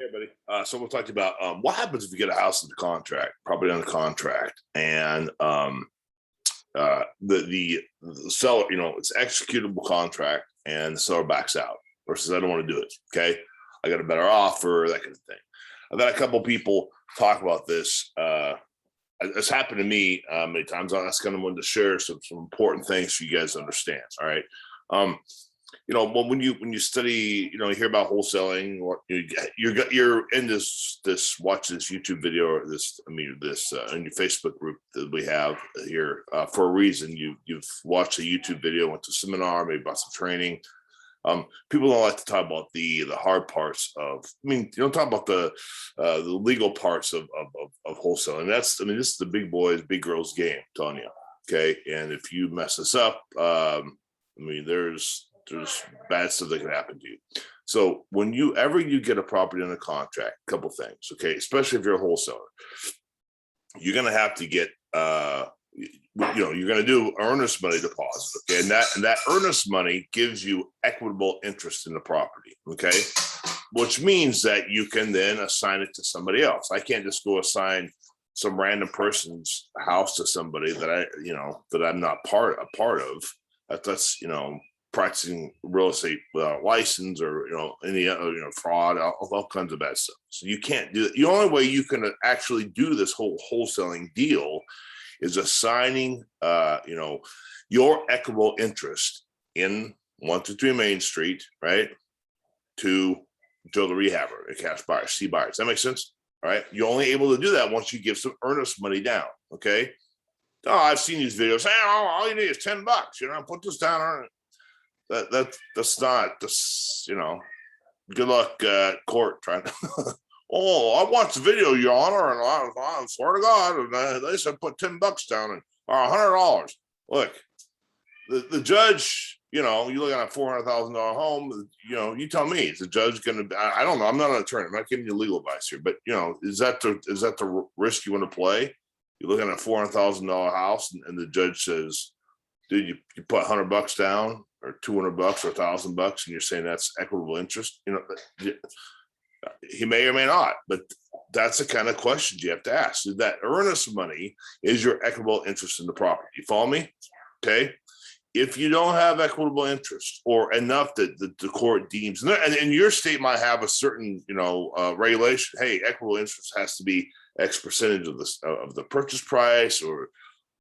Hey, buddy. So we'll talk about what happens if you get a house under contract, property under contract, and the seller, it's executable contract, and the seller backs out versus I don't want to do it. Okay, I got a better offer, that kind of thing. I've had a couple of people talk about this. It's happened to me many times. I just kind of wanted to share some important things for you guys to understand. All right. When you study, you hear about wholesaling, or you're in this watch this YouTube video or this in your Facebook group that we have here for a reason. You've watched a YouTube video, went to a seminar, maybe about some training. People don't like to talk about the hard parts of. You don't talk about the legal parts of wholesaling. This is the big boys, big girls game, I'm telling you. Okay, and if you mess this up, there's bad stuff that can happen to you. So whenever you get a property under contract, a couple things, okay, especially if you're a wholesaler, you're going to have to get, you're going to do earnest money deposit, okay, and that earnest money gives you equitable interest in the property, okay, which means that you can then assign it to somebody else. I can't just go assign some random person's house to somebody that I'm not a part of. That's practicing real estate without a license or any other fraud, all kinds of bad stuff. So you can't do it. The only way you can actually do this whole wholesaling deal is assigning your equitable interest in 123 Main Street, right, to Joe the Rehabber, a cash buyer, C buyer. Does that make sense? All right. You're only able to do that once you give some earnest money down. Okay. Oh, I've seen these videos. Hey, all you need is $10. Put this down on it. That's not this. Good luck court trying to. Oh, I watched the video, Your Honor, and I swear to God, and they said put $10 down and or $100. Look, the judge. You look at a $400,000 home. You tell me, is the judge going to? I don't know. I'm not an attorney. I'm not giving you legal advice here, but is that the risk you want to play? You look at a $400,000 house, and the judge says, "Dude, you put $100 down, or $200 or $1,000, and you're saying that's equitable interest." He may or may not, but that's the kind of questions you have to ask. That earnest money is your equitable interest in the property. You follow me? Okay. If you don't have equitable interest or enough that the court deems, and your state might have a certain, regulation. Hey, equitable interest has to be X percentage of the purchase price, or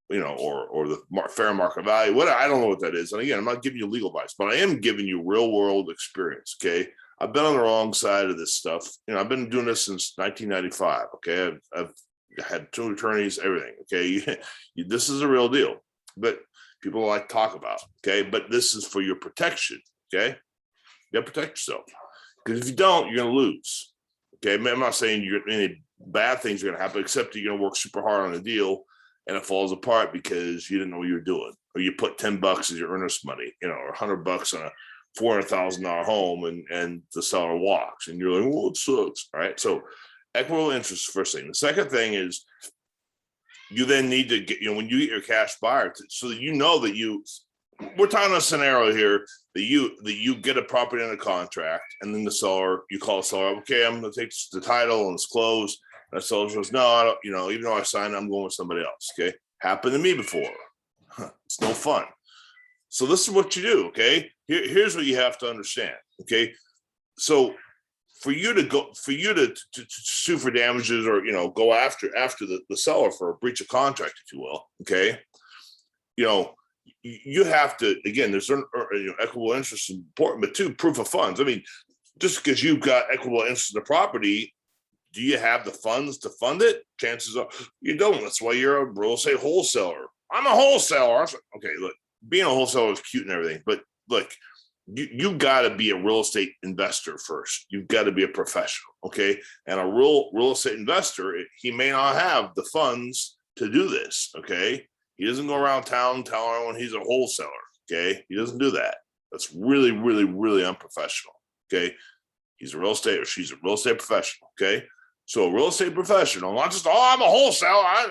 the fair market value. What I don't know what that is. And again, I'm not giving you legal advice, but I am giving you real world experience. Okay, I've been on the wrong side of this stuff. I've been doing this since 1995. Okay, I've had 2 attorneys, everything. Okay, this is a real deal, but people like to talk about. Okay, but this is for your protection. Okay, you got to protect yourself, because if you don't, you're going to lose. Okay, I'm not saying any bad things are going to happen, except you're going to work super hard on a deal and it falls apart because you didn't know what you were doing, or you put $10 as your earnest money, or $100 on a $400,000 home, and the seller walks, and you're like, "Well, it sucks." All right, so equitable interest is the first thing. The second thing is you then need to get, when you get your cash buyer, so that that we're talking a scenario here that you get a property under contract, and then you call the seller, "Okay, I'm going to take the title and it's closed." And the seller goes, "No, I don't, even though I signed, I'm going with somebody else." Okay. Happened to me before. It's no fun. So this is what you do. Okay. Here's what you have to understand. Okay. So for you to sue for damages, or go after the seller for a breach of contract, if you will, okay, you have to, again, there's equitable interest is important, but 2, proof of funds. Just because you've got equitable interest in the property, do you have the funds to fund it? Chances are you don't. That's why you're a real estate wholesaler. I'm a wholesaler. Okay, look, being a wholesaler is cute and everything, but look, you got to be a real estate investor first. You've got to be a professional, okay? And a real estate investor, he may not have the funds to do this, okay? He doesn't go around town telling everyone he's a wholesaler, okay? He doesn't do that. That's really, really, really unprofessional, okay? He's a real estate, or she's a real estate professional, okay? So a real estate professional, not just, I'm a wholesaler, I'm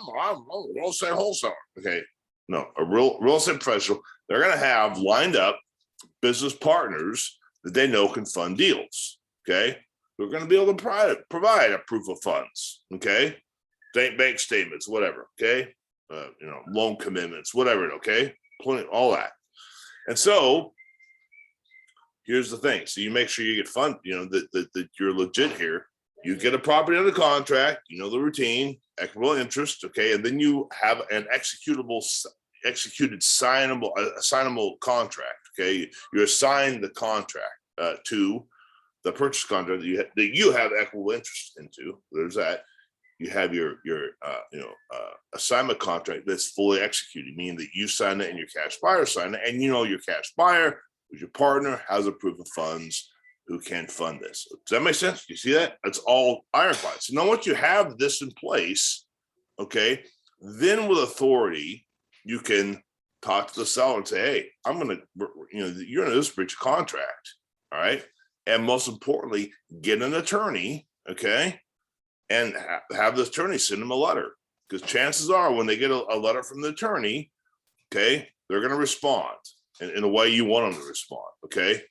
a real estate wholesaler, okay? No, a real estate professional, they're going to have lined up business partners that they know can fund deals, okay? who are going to be able to provide a proof of funds. Okay. Bank statements, whatever. Okay. Loan commitments, whatever. Okay. Plenty, all that. And so here's the thing. So you make sure you get fund, that you're legit here. You get a property under contract, the routine, equitable interest. Okay. And then you have an executed signable contract. Okay. You assign the contract to the purchase contract that you have equitable interest into. There's that. You have your assignment contract that's fully executed, meaning that you sign it and your cash buyer sign it, and your cash buyer, who's your partner, has a proof of funds who can fund this. Does that make sense? You see that? That's all ironclad. So now once you have this in place, okay, then with authority, you can talk to the seller and say, hey, you're in this breach of contract, all right? And most importantly, get an attorney, okay? And have the attorney send them a letter, because chances are when they get a letter from the attorney, okay, they're going to respond in a way you want them to respond, okay?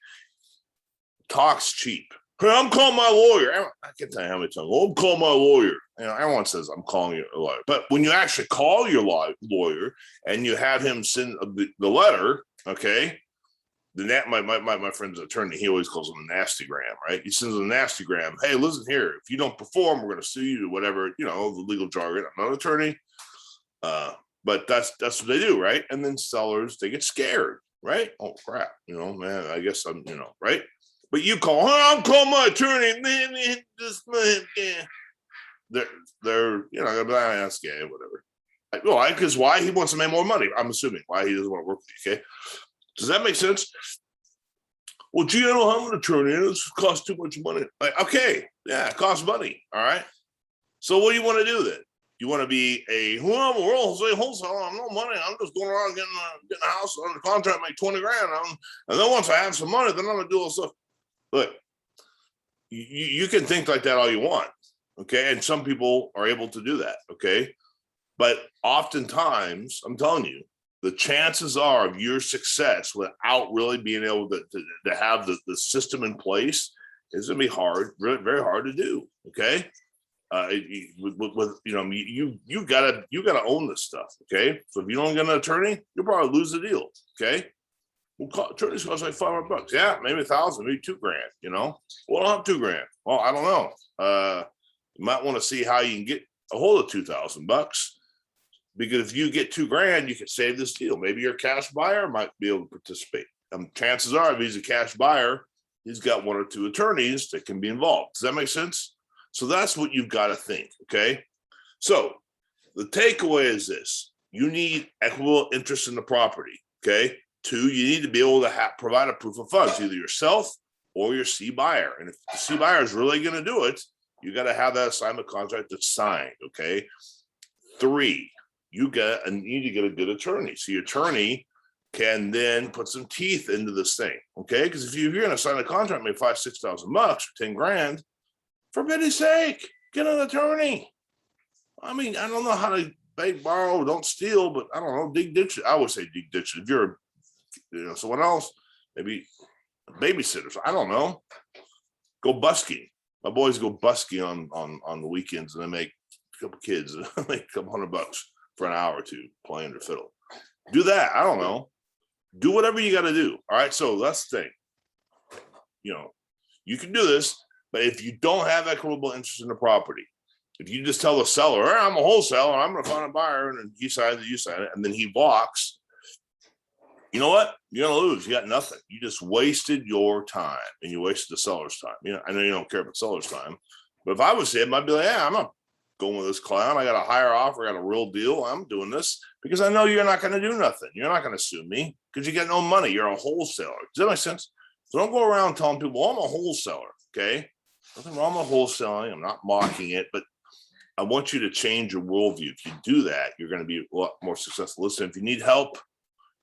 Talk's cheap. Hey, I'm calling my lawyer. I can't tell you how many times. I'm calling my lawyer. Everyone says I'm calling you a lawyer. But when you actually call your lawyer and you have him send the letter, okay, my friend's attorney, he always calls them a nastygram, right? He sends a nastygram. Hey, listen here, if you don't perform, we're going to sue you to whatever, the legal jargon. I'm not an attorney, but that's what they do, right? And then sellers, they get scared, right? Oh crap, man, I guess I'm, right? But you call, I'm calling my attorney. They're gonna be like, that's gay, whatever. Well, because why? He wants to make more money. I'm assuming why he doesn't want to work with you. Okay. Does that make sense? Well, gee, I don't have an attorney. This costs too much money. Like, okay, yeah, it costs money. All right. So what do you want to do then? You want to be I'm a wholesaler. I'm no money. I'm just going around getting a house under contract, make 20 grand. And then once I have some money, then I'm gonna do all this stuff. Look, you can think like that all you want. Okay. And some people are able to do that. Okay. But oftentimes, I'm telling you, the chances are of your success without really being able to have the system in place is going to be hard, really, very hard to do. Okay. You gotta own this stuff. Okay. So if you don't get an attorney, you'll probably lose the deal. Okay. Well, attorneys cost like $500. Yeah, maybe $1,000, maybe $2,000. Well, I don't have $2,000. Well, I don't know. You might want to see how you can get a hold of $2,000. Because if you get $2,000, you can save this deal. Maybe your cash buyer might be able to participate. Chances are, if he's a cash buyer, he's got one or two attorneys that can be involved. Does that make sense? So that's what you've got to think, okay? So the takeaway is this. You need equitable interest in the property, okay? 2, you need to be able to provide a proof of funds, either yourself or your C buyer. And if the C buyer is really going to do it, you got to have that assignment contract that's signed, okay? 3, you need to get a good attorney. So your attorney can then put some teeth into this thing, okay? Because if you're going to sign a contract, maybe $5,000-6,000 or $10,000, for pity's sake, get an attorney. I mean, I don't know how to beg, borrow, don't steal, but I don't know, dig ditches. I would say dig ditches. If you're, someone else, maybe babysitters. I don't know. Go busking. My boys go busking on the weekends, and they make a couple kids, make a couple $100 for an hour or two playing their fiddle. Do that. I don't know. Do whatever you got to do. All right. So that's the thing. You can do this, but if you don't have equitable interest in the property, if you just tell the seller, hey, I'm a wholesaler, I'm going to find a buyer, and he signs it, you sign it, and then he walks, you know what? You're going to lose. You got nothing. You just wasted your time, and you wasted the seller's time. I know you don't care about seller's time, but if I was him, I'd be like, yeah, I'm not going with this clown. I got a higher offer, I got a real deal. I'm doing this because I know you're not going to do nothing. You're not going to sue me because you get no money. You're a wholesaler. Does that make sense? So don't go around telling people, I'm a wholesaler. Okay. Nothing wrong with wholesaling. I'm not mocking it, but I want you to change your worldview. If you do that, you're going to be a lot more successful. Listen, if you need help,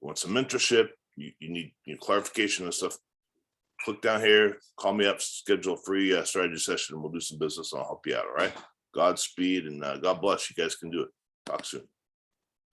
you want some mentorship, you need clarification and stuff, click down here, call me up, schedule a free strategy session, and we'll do some business and I'll help you out. All right. Godspeed and God bless. You guys can do it. Talk soon.